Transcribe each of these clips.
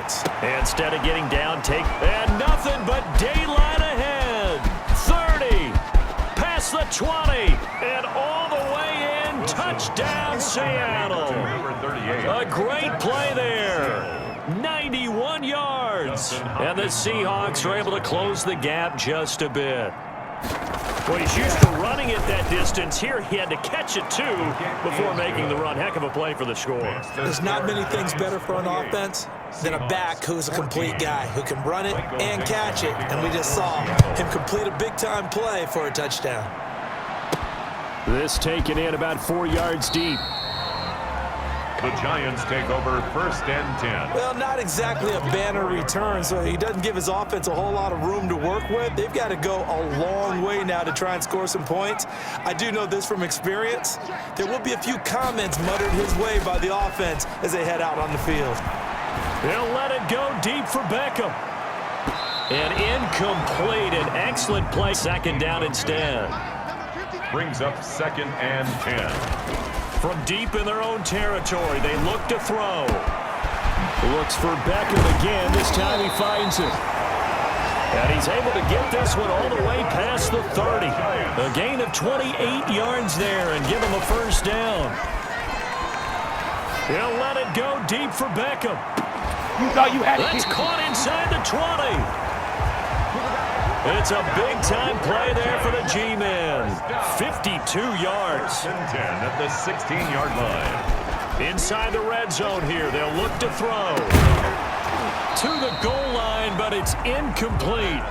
offense. Instead of getting down, and nothing but daylight ahead. 30, past the 20, and all the way in. Touchdown, Seattle. A great play there. 91 yards. And the Seahawks are able to close the gap just a bit. Well, he's used to running it that distance. Here he had to catch it, too, before making the run. Heck of a play for the score. There's not many things better for an offense than a back who's a complete guy, who can run it and catch it. And we just saw him complete a big-time play for a touchdown. This taken in about 4 yards deep. The Giants take over 1st and 10. Well, not exactly a banner return, so he doesn't give his offense a whole lot of room to work with. They've got to go a long way now to try and score some points. I do know this from experience. There will be a few comments muttered his way by the offense as they head out on the field. They'll let it go deep for Beckham. An incomplete, an excellent play. 2nd down instead. Brings up 2nd and 10. From deep in their own territory, they look to throw. Looks for Beckham again. This time he finds it. And he's able to get this one all the way past the 30. A gain of 28 yards there and give him a 1st down. He'll let it go deep for Beckham. You thought you had it. That's caught inside the 20. It's a big-time play there for the G-men. 52 yards. 10 at the 16-yard line. Inside the red zone here. They'll look to throw. To the goal line, but it's incomplete.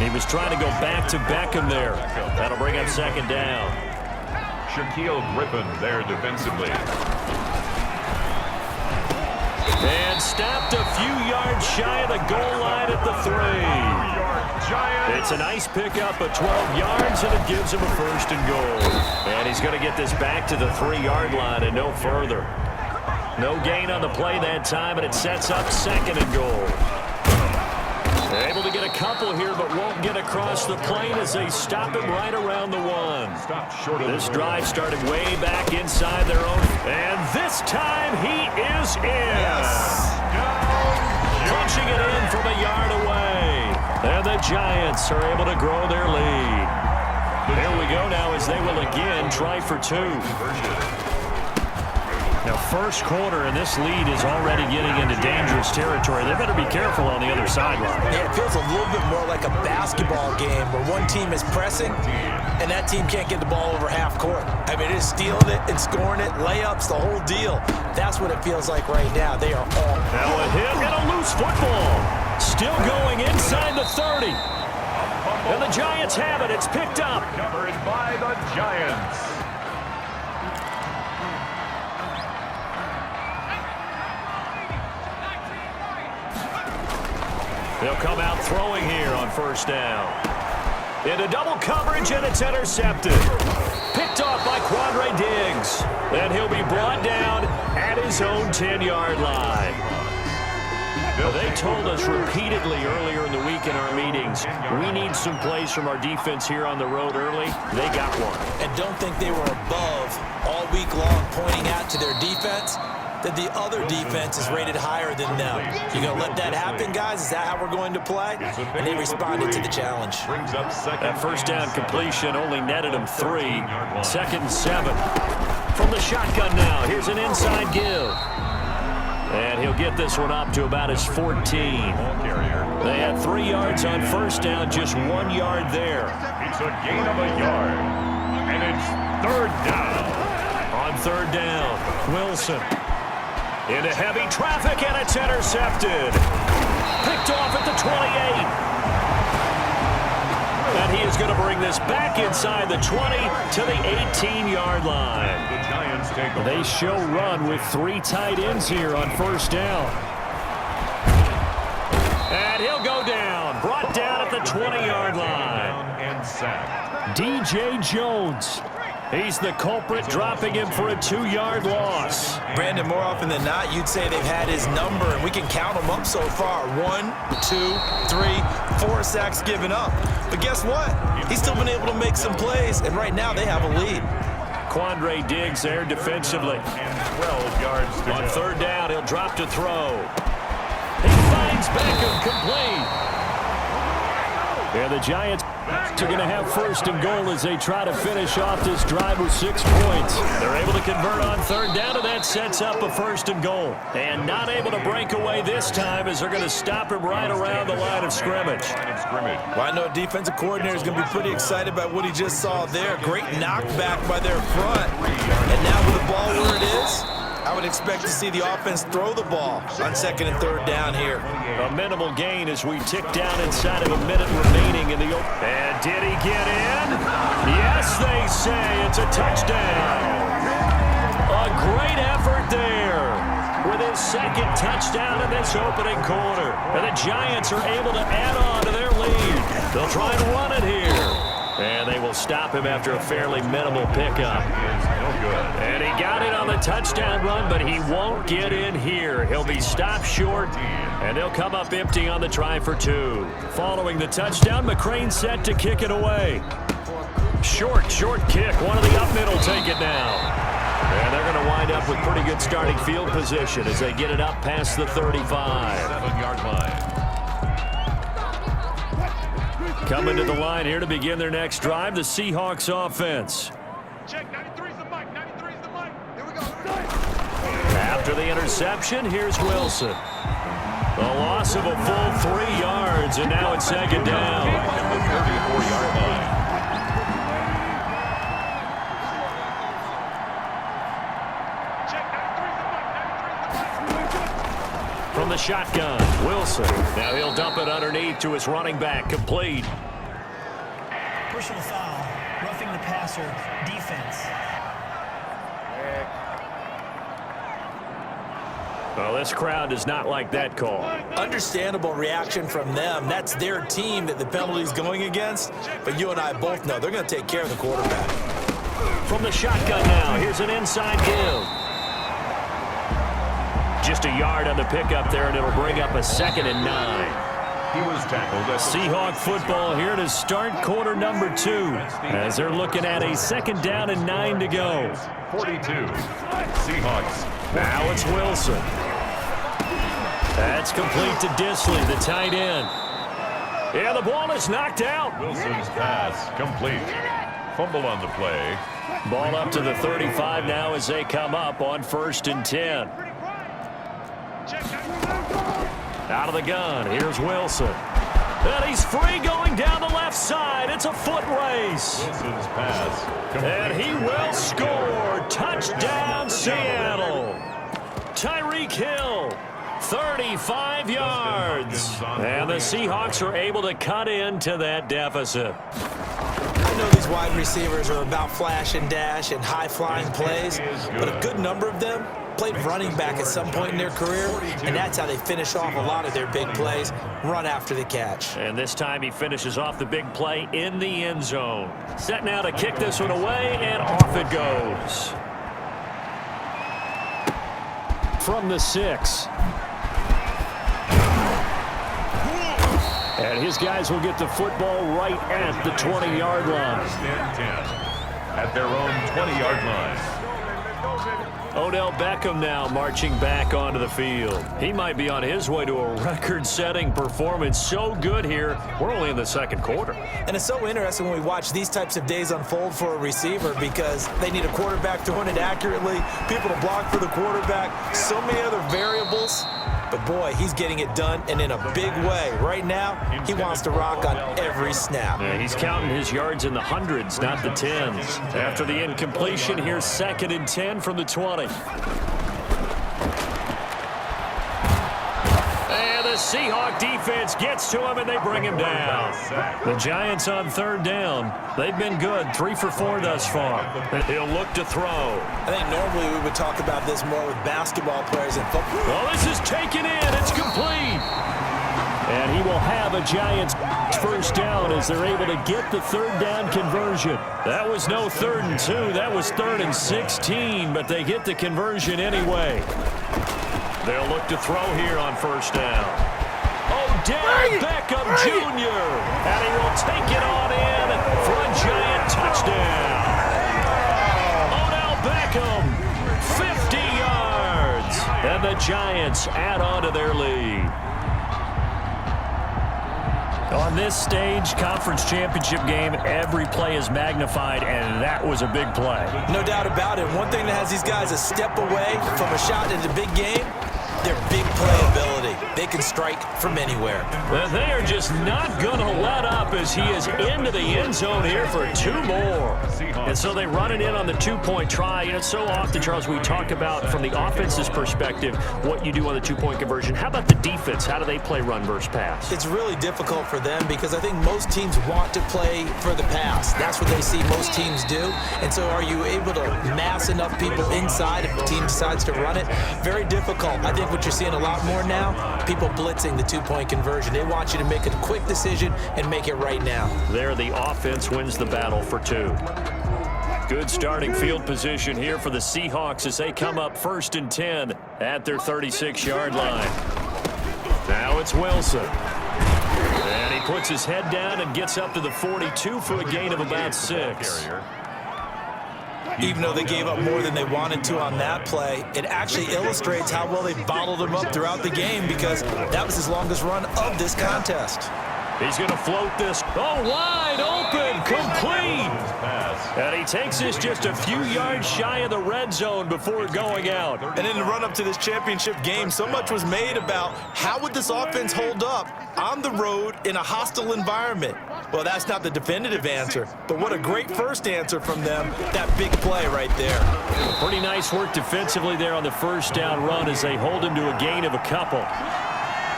He was trying to go back to Beckham there. That'll bring up 2nd down. Shaquille Griffin there defensively. And stopped a few yards shy of the goal line at the 3. It's a nice pickup of 12 yards, and it gives him a 1st and goal. And he's going to get this back to the 3-yard line and no further. No gain on the play that time, and it sets up 2nd and goal. Able to get a couple here, but won't get across the plane as they stop him right around the 1. This drive started way back inside their own. And this time he is in. Yes. Punching it in from a yard away. And the Giants are able to grow their lead. Here we go now as they will again try for 2. Now, 1st quarter, and this lead is already getting into dangerous territory. They better be careful on the other sideline. Yeah, it feels a little bit more like a basketball game where one team is pressing and that team can't get the ball over half court. I mean, it's stealing it and scoring it, layups, the whole deal. That's what it feels like right now. They are all. Now a hit and a loose football. Still going inside the 30. And the Giants have it. It's picked up. Covered by the Giants. They'll come out throwing here on 1st down. Into double coverage, and it's intercepted. Picked off by Quandre Diggs. And he'll be brought down at his own 10-yard line. Well, they told us repeatedly earlier in the week in our meetings, we need some plays from our defense here on the road early. They got one. And don't think they were above all week long pointing out to their defense that the other defense is rated higher than them. You gonna let that happen, guys? Is that how we're going to play? And they responded to the challenge. That 1st down completion only netted them 3. 2nd and 7. From the shotgun now, here's an inside give. And he'll get this one up to about his 14. They had 3 yards on 1st down, just 1 yard there. It's a gain of a yard. And it's 3rd down. On 3rd down, Wilson. Into heavy traffic, and it's intercepted. Picked off at the 28. And he is going to bring this back inside the 20 to the 18-yard line. The Giants take over. They show run with 3 tight ends here on 1st down. And he'll go down. Brought down at the 20-yard line. And sacked. DJ Jones. He's the culprit, dropping him for a 2-yard loss. Brandon, more often than not, you'd say they've had his number, and we can count them up so far. 1, 2, 3, 4 sacks given up. But guess what? He's still been able to make some plays, and right now they have a lead. Quandre Diggs there defensively. And 12 yards to On go. 3rd down, he'll drop to throw. He fires. complete. And the Giants are going to have first and goal as they try to finish off this drive with 6 points. They're able to convert on third down, and that sets up a first and goal. And not able to break away this time as they're going to stop him right around the line of scrimmage. Well, I know a defensive coordinator is going to be pretty excited about what he just saw there. Great knockback by their front. And now with the ball where it is, I would expect to see the offense throw the ball on second and third down here. A minimal gain as we tick down inside of a minute remaining in the open. And did he get in? Yes, they say it's a touchdown. A great effort there with his second touchdown in this opening quarter. And the Giants are able to add on to their lead. They'll try and run it here. And they will stop him after a fairly minimal pickup. And he got it on the touchdown run, but he won't get in here. He'll be stopped short, and they'll come up empty on the try for 2. Following the touchdown, McCrane set to kick it away. Short kick. One of the up middle take it now. And they're going to wind up with pretty good starting field position as they get it up past the 35. 7-yard line. Coming to the line here to begin their next drive, the Seahawks offense. Check, 93's the mic, 93's the mic. Here we go. After the interception, here's Wilson. A loss of a full 3 yards, and now it's second down. At the 34-yard line. From the shotgun, Wilson. Now he'll dump it underneath to his running back, complete. Personal foul, roughing the passer, defense. Well, this crowd does not like that call. Understandable reaction from them. That's their team that the penalty's going against. But you and I both know they're going to take care of the quarterback. From the shotgun now, here's an inside give. Just a yard on the pickup there, and it'll bring up a 2nd and 9. He was tackled. Seahawk football here to start quarter number 2 as they're looking at a 2nd down and 9 to go. 42. Seahawks. Now it's Wilson. That's complete to Disley, the tight end. Yeah, the ball is knocked out. Wilson's pass complete. Fumble on the play. Ball up to the 35 now as they come up on 1st and 10. Out of the gun, here's Wilson. And he's free going down the left side. It's a foot race. Wilson's pass complete. And he will score. Touchdown, Seattle. Tyreek Hill, 35 yards. And the Seahawks are able to cut into that deficit. I know these wide receivers are about flash and dash and high-flying plays, but a good number of them played running back at some point in their career, and that's how they finish off a lot of their big plays, run after the catch. And this time he finishes off the big play in the end zone. Set now to kick this one away, and off it goes. From the 6. And his guys will get the football right at the 20-yard line. Stand 10 at their own 20-yard line. Odell Beckham now marching back onto the field. He might be on his way to a record-setting performance. So good here. We're only in the 2nd quarter. And it's so interesting when we watch these types of days unfold for a receiver because they need a quarterback throwing it accurately, people to block for the quarterback, so many other variables. But, boy, he's getting it done, and in a big way. Right now, he wants to rock on every snap. Yeah, he's counting his yards in the hundreds, not the tens. After the incompletion, here's 2nd and 10 from the 20. And the Seahawk defense gets to him, and they bring him down. The Giants on 3rd down. They've been good, 3 for 4 thus far. He'll look to throw. I think normally we would talk about this more with basketball players and football. Well, this is taken in. It's complete. And he will have a Giants first down as they're able to get the 3rd down conversion. That was no 3rd and 2. That was 3rd and 16, but they get the conversion anyway. They'll look to throw here on 1st down. Odell Beckham Jr. And he will take it on in for a Giant touchdown. Odell Beckham, 50 yards. And the Giants add on to their lead. On this stage, conference championship game, every play is magnified, and that was a big play. No doubt about it. One thing that has these guys a step away from a shot in the big game, their big play ability. They can strike from anywhere. Well, they are just not going to let up as he is into the end zone here for 2 more. And so they run it in on the 2-point try. You know, so often, Charles, we talk about from the offense's perspective what you do on the 2-point conversion. How about the defense? How do they play run versus pass? It's really difficult for them because I think most teams want to play for the pass. That's what they see most teams do. And so are you able to mass enough people inside if the team decides to run it? Very difficult. I think what you're seeing a lot more now, people blitzing the 2-point conversion. They want you to make a quick decision and make it right now. There, the offense wins the battle for 2. Good starting field position here for the Seahawks as they come up 1st and 10 at their 36-yard line. Now it's Wilson. And he puts his head down and gets up to the 42 for a gain of about 6. Even though they gave up more than they wanted to on that play, it actually illustrates how well they bottled them up throughout the game because that was his longest run of this contest. He's going to float this. Oh, wide open, complete. And he takes this just a few yards shy of the red zone before going out. And in the run-up to this championship game, so much was made about how would this offense hold up on the road in a hostile environment. Well, that's not the definitive answer, but what a great first answer from them, that big play right there. Pretty nice work defensively there on the first down run as they hold him to a gain of a couple.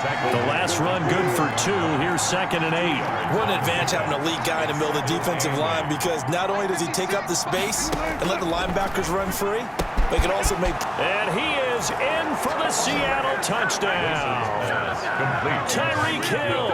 The last run good for 2. Here's 2nd and 8. What an advantage having an elite guy in the middle of the defensive line because not only does he take up the space and let the linebackers run free, they can also make... And he is in for the Seattle touchdown. Tyreek Hill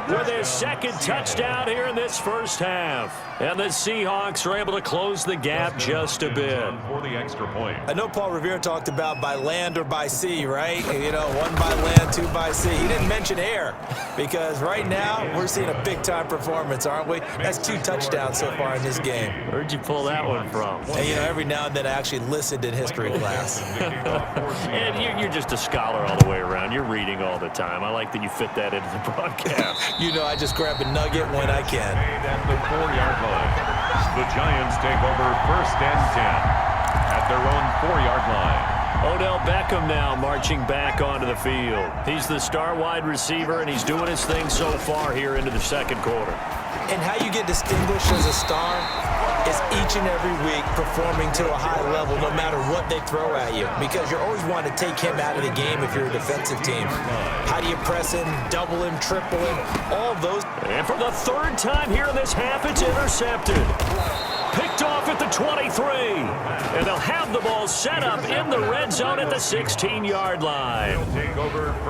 with his 2nd touchdown here in this first half. And the Seahawks are able to close the gap just a bit. For the extra point. I know Paul Revere talked about by land or by sea, right? You know, 1 by land, 2 by sea. He didn't mention air because right now we're seeing a big-time performance, aren't we? That's 2 touchdowns so far in this game. Where'd you pull that one from? And, you know, every now and then I actually listened in history class. And you're just a scholar all the way around. You're reading all the time. I like that you fit that into the broadcast. You know, I just grab a nugget when I can. At the 4-yard line, the Giants take over 1st and 10 at their own 4-yard line. Odell Beckham now marching back onto the field. He's the star wide receiver, and he's doing his thing so far here into the 2nd quarter. And how you get distinguished as a star is each and every week performing to a high level no matter what they throw at you because you're always wanting to take him out of the game if you're a defensive team. How do you press him, double him, triple him, all those. And for the 3rd time here in this half, it's intercepted. Picked off at the 23. And they'll have the ball set up in the red zone at the 16-yard line.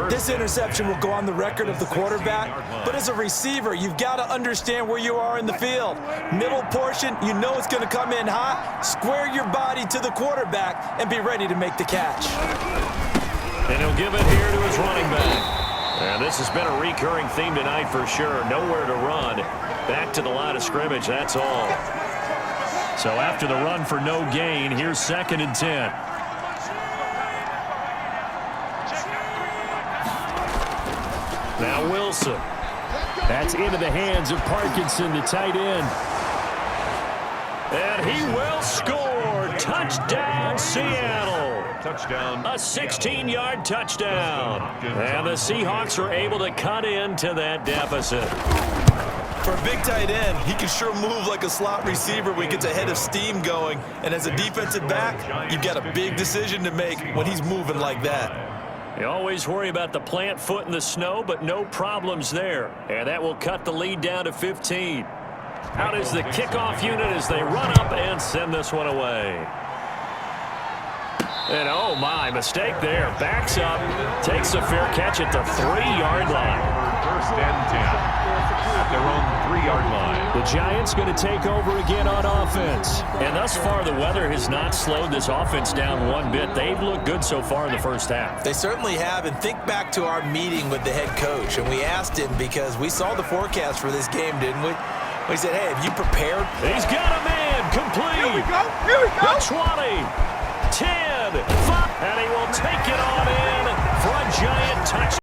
This interception will go on the record of the quarterback, but as a receiver, you've got to understand where you are in the field. Middle portion, you know it's going to come in hot. Square your body to the quarterback and be ready to make the catch. And he'll give it here to his running back. And this has been a recurring theme tonight for sure. Nowhere to run. Back to the line of scrimmage, that's all. So after the run for no gain, here's 2nd and 10. Now Wilson. That's into the hands of Parkinson, the tight end. And he will score. Touchdown, Seattle. Touchdown. A 16-yard touchdown. And the Seahawks are able to cut into that deficit. For a big tight end, he can sure move like a slot receiver when he gets a head of steam going. And as a defensive back, you've got a big decision to make when he's moving like that. You always worry about the plant foot in the snow, but no problems there. And that will cut the lead down to 15. Out is the kickoff unit as they run up and send this one away. And oh my, mistake there. Backs up, takes a fair catch at the 3-yard line. 1st and 10 at their own 3-yard line. The Giants going to take over again on offense. And thus far, the weather has not slowed this offense down one bit. They've looked good so far in the first half. They certainly have. And think back to our meeting with the head coach. And we asked him because we saw the forecast for this game, didn't we? We said, hey, have you prepared? He's got a man complete. Here we go. Here we go. The 20, 10, 5, and he will take it on in for a Giant touchdown.